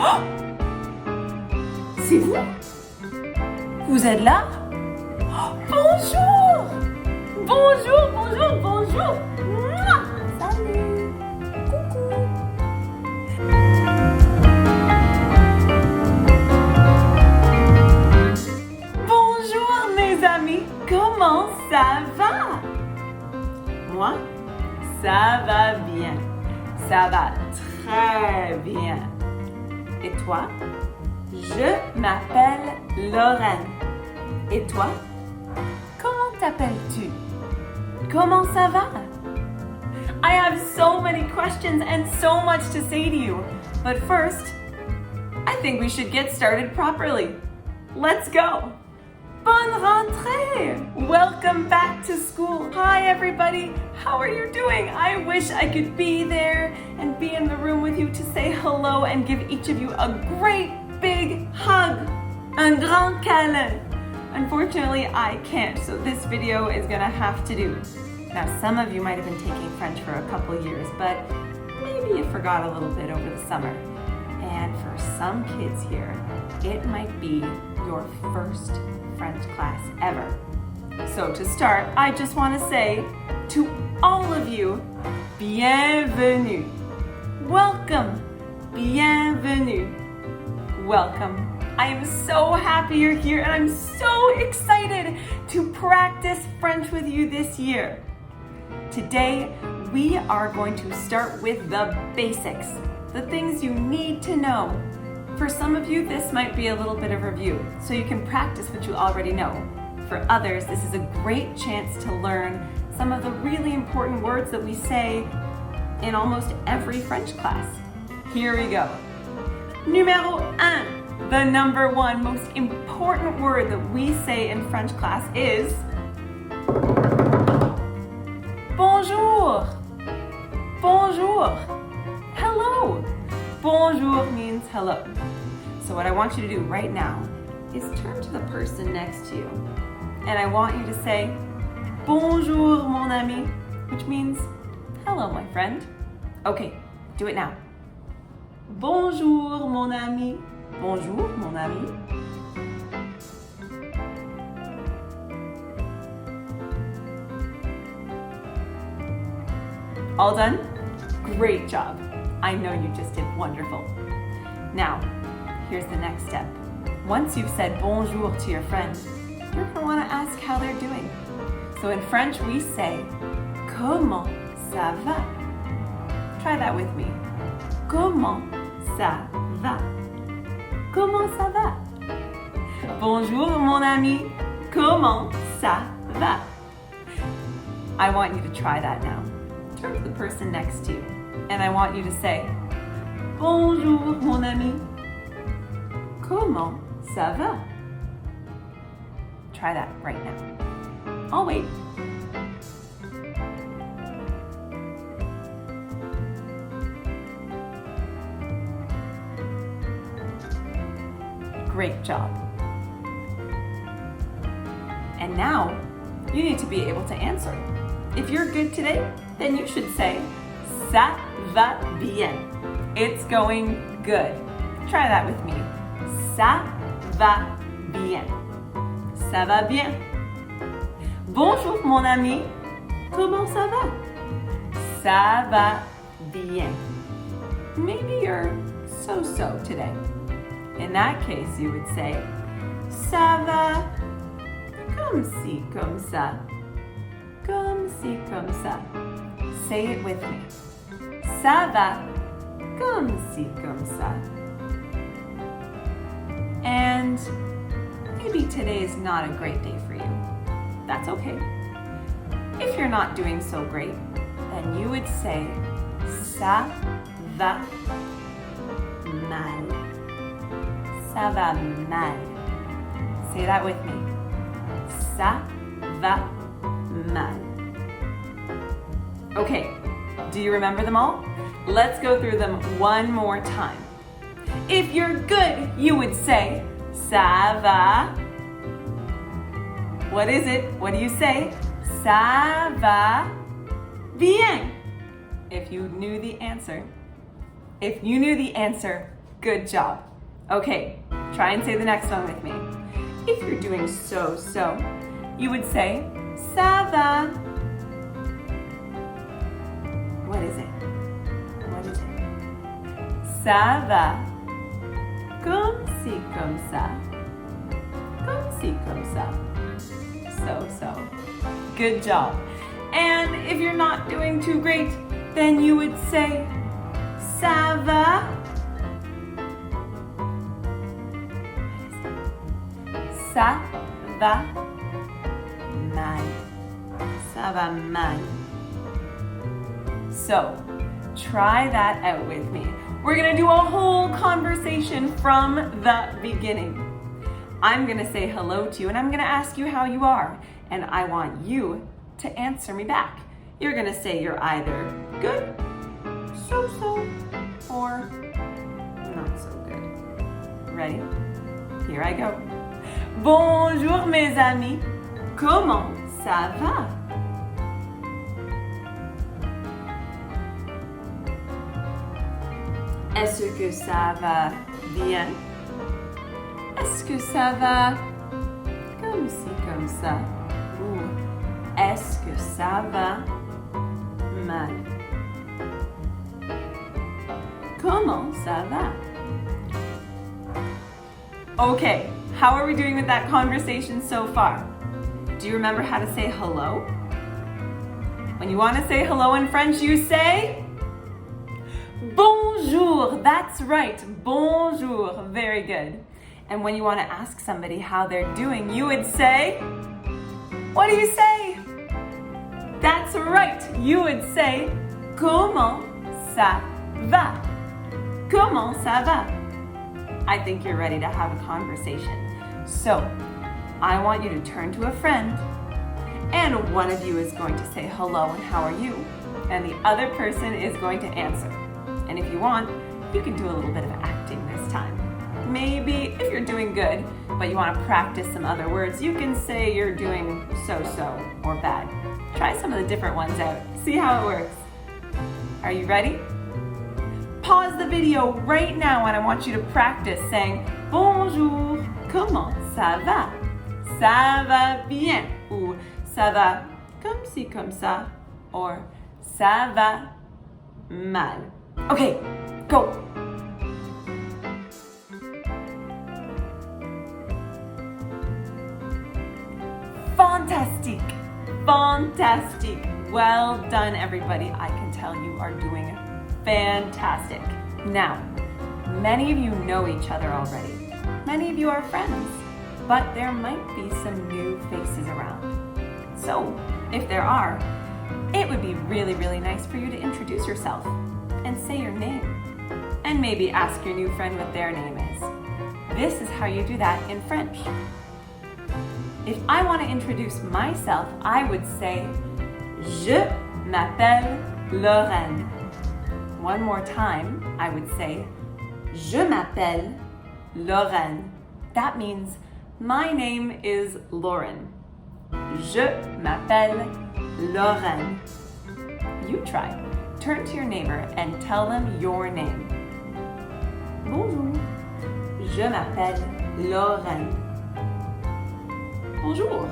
Oh! C'est vous? Vous êtes là? Oh, bonjour! Bonjour, bonjour, bonjour! Mouah! Salut! Coucou! Bonjour mes amis! Comment ça va? Moi, ça va bien. Ça va très bien. Et toi? Je m'appelle Lorraine. Et toi? Comment t'appelles-tu? Comment ça va? I have so many questions and so much to say to you. But first, I think we should get started properly. Let's go! Bonne rentrée! Welcome back to school. Hi everybody, how are you doing? I wish I could be there and be in the room with you to say hello and give each of you a great big hug. Un grand câlin. Unfortunately, I can't, so this video is gonna have to do. Now, some of you might have been taking French for a couple years, but maybe you forgot a little bit over the summer. And for some kids here, it might be your first French class ever. So to start, I just want to say to all of you, bienvenue. Welcome. Bienvenue. Welcome. I am so happy you're here and I'm so excited to practice French with you this year. Today, we are going to start with the basics, the things you need to know. For some of you, this might be a little bit of review, so you can practice what you already know. For others, this is a great chance to learn some of the really important words that we say in almost every French class. Here we go. Numéro 1. The number one most important word that we say in French class is bonjour. Bonjour. Hello. Bonjour means hello. So what I want you to do right now is turn to the person next to you. And I want you to say, bonjour mon ami, which means, hello my friend. Okay, do it now. Bonjour mon ami. Bonjour mon ami. All done? Great job. I know you just did wonderful. Now, here's the next step. Once you've said bonjour to your friend, you're going to want to ask how they're doing. So in French, we say, comment ça va? Try that with me. Comment ça va? Comment ça va? Bonjour mon ami. Comment ça va? I want you to try that now. Turn to the person next to you. And I want you to say, bonjour mon ami. Comment ça va? Try that right now. I'll wait. Great job. And now, you need to be able to answer. If you're good today, then you should say, ça va bien. It's going good. Try that with me. Ça va bien. Ça va bien. Bonjour mon ami. Comment ça va? Ça va bien. Maybe you're so-so today. In that case, you would say, ça va comme ci, comme ça. Comme ci, comme ça. Say it with me. Ça va comme ci, comme ça. And maybe today is not a great day for you. That's okay. If you're not doing so great, then you would say, ça va mal. Ça va mal. Say that with me. Ça va mal. Okay, do you remember them all? Let's go through them one more time. If you're good, you would say, ça va. What is it? What do you say? Ça va bien. If you knew the answer, Good job. Okay, try and say the next one with me. If you're doing so, you would say, ça va. What is it? What is it? Ça va. Comme ci, comme ça. Comme ci, comme ça. So. Good job. And if you're not doing too great, then you would say, ça va. Ça va mal. Ça va mal. So, try that out with me. We're gonna do a whole conversation from the beginning. I'm gonna say hello to you and I'm gonna ask you how you are. And I want you to answer me back. You're gonna say you're either good, so, or not so good. Ready? Here I go. Bonjour mes amis, comment ça va? Est-ce que ça va bien? Est-ce que ça va comme ci, comme ça? Ou est-ce que ça va mal? Comment ça va? Okay, how are we doing with that conversation so far? Do you remember how to say hello? When you want to say hello in French, you say bonjour. That's right, bonjour. Very good. And when you want to ask somebody how they're doing, you would say, what do you say? That's right, you would say, comment ça va? Comment ça va? I think you're ready to have a conversation. So, I want you to turn to a friend, and one of you is going to say hello and how are you, and the other person is going to answer. And if you want, you can do a little bit of acting this time. Maybe if you're doing good, but you want to practice some other words, you can say you're doing so or bad. Try some of the different ones out. See how it works. Are you ready? Pause the video right now and I want you to practice saying bonjour, comment ça va? Ça va bien. Ou ça va comme ci, comme ça. Or ça va mal. Okay, go. Fantastic. Fantastic. Well done, everybody. I can tell you are doing fantastic. Now, many of you know each other already. Many of you are friends, but there might be some new faces around. So, if there are, it would be really, really nice for you to introduce yourself and say your name. And maybe ask your new friend what their name is. This is how you do that in French. If I want to introduce myself, I would say, Je m'appelle Lorraine. One more time, I would say, Je m'appelle Lorraine. That means my name is Lauren. Je m'appelle Lorraine. You try. Turn to your neighbor and tell them your name. Bonjour. Je m'appelle Lorraine. Bonjour.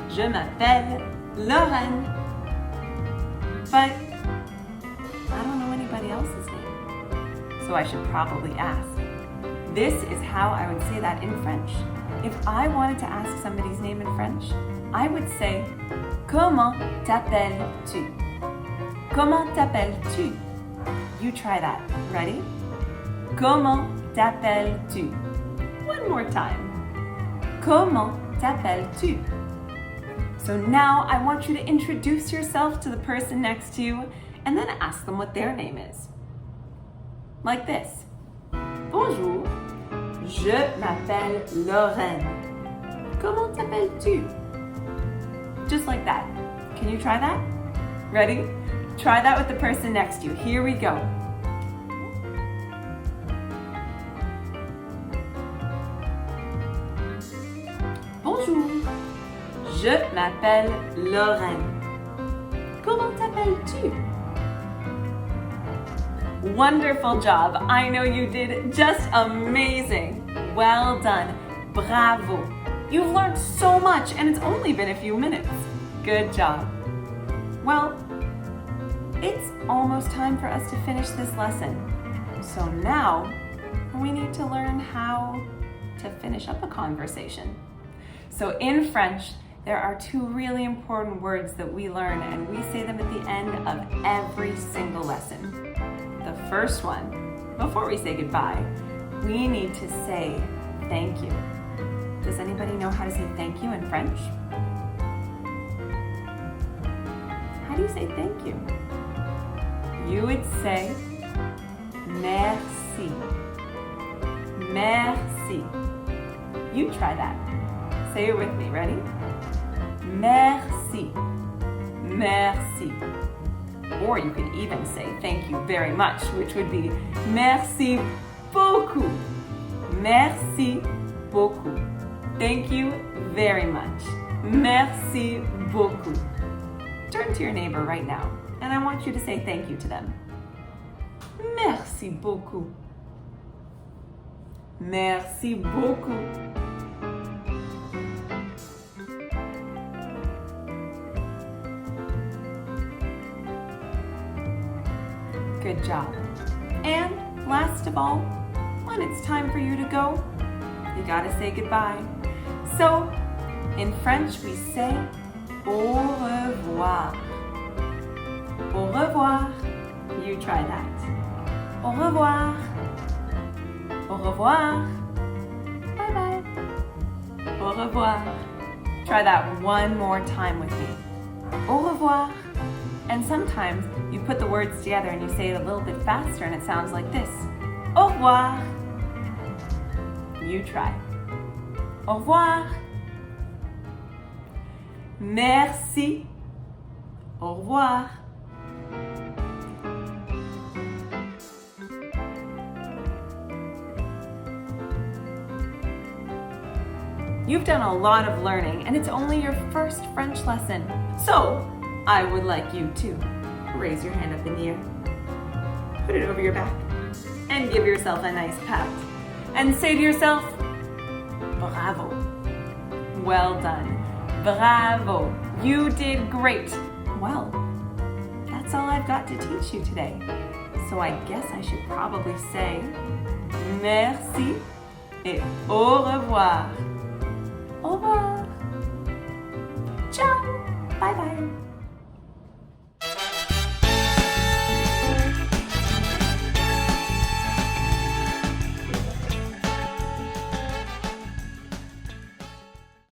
Je m'appelle Lorraine. But I don't know anybody else's name, so I should probably ask. This is how I would say that in French. If I wanted to ask somebody's name in French, I would say, Comment t'appelles-tu? Comment t'appelles-tu? You try that. Ready? Comment t'appelles-tu? One more time. Comment t'appelles-tu? So now I want you to introduce yourself to the person next to you and then ask them what their name is. Like this. Bonjour, je m'appelle Lorraine. Comment t'appelles-tu? Just like that. Can you try that? Ready? Try that with the person next to you. Here we go. Bonjour, je m'appelle Lorraine. Comment t'appelles-tu? Wonderful job. I know you did just amazing. Well done. Bravo. You've learned so much and it's only been a few minutes. Good job. Well, it's almost time for us to finish this lesson. So now we need to learn how to finish up a conversation. So in French, there are two really important words that we learn and we say them at the end of every single lesson. The first one, before we say goodbye, we need to say thank you. Does anybody know how to say thank you in French? How do you say thank you? You would say merci. Merci. You try that. Say it with me. Ready? Merci. Merci. Or you could even say thank you very much, which would be merci beaucoup. Merci beaucoup. Thank you very much. Merci beaucoup. Turn to your neighbor right now, and I want you to say thank you to them. Merci beaucoup. Merci beaucoup. Good job. And last of all, when it's time for you to go, you gotta say goodbye. So, in French we say au revoir. Au revoir. You try that. Au revoir. Au revoir. Bye-bye. Au revoir. Try that one more time with me. Au revoir. And sometimes you put the words together and you say it a little bit faster and it sounds like this. Au revoir. You try. Au revoir. Merci. Au revoir. You've done a lot of learning and it's only your first French lesson. So, I would like you to raise your hand up in the air, put it over your back, and give yourself a nice pat. And say to yourself, bravo. Well done. Bravo. You did great. Well, that's all I've got to teach you today. So I guess I should probably say merci et au revoir. Au revoir. Ciao. Bye-bye.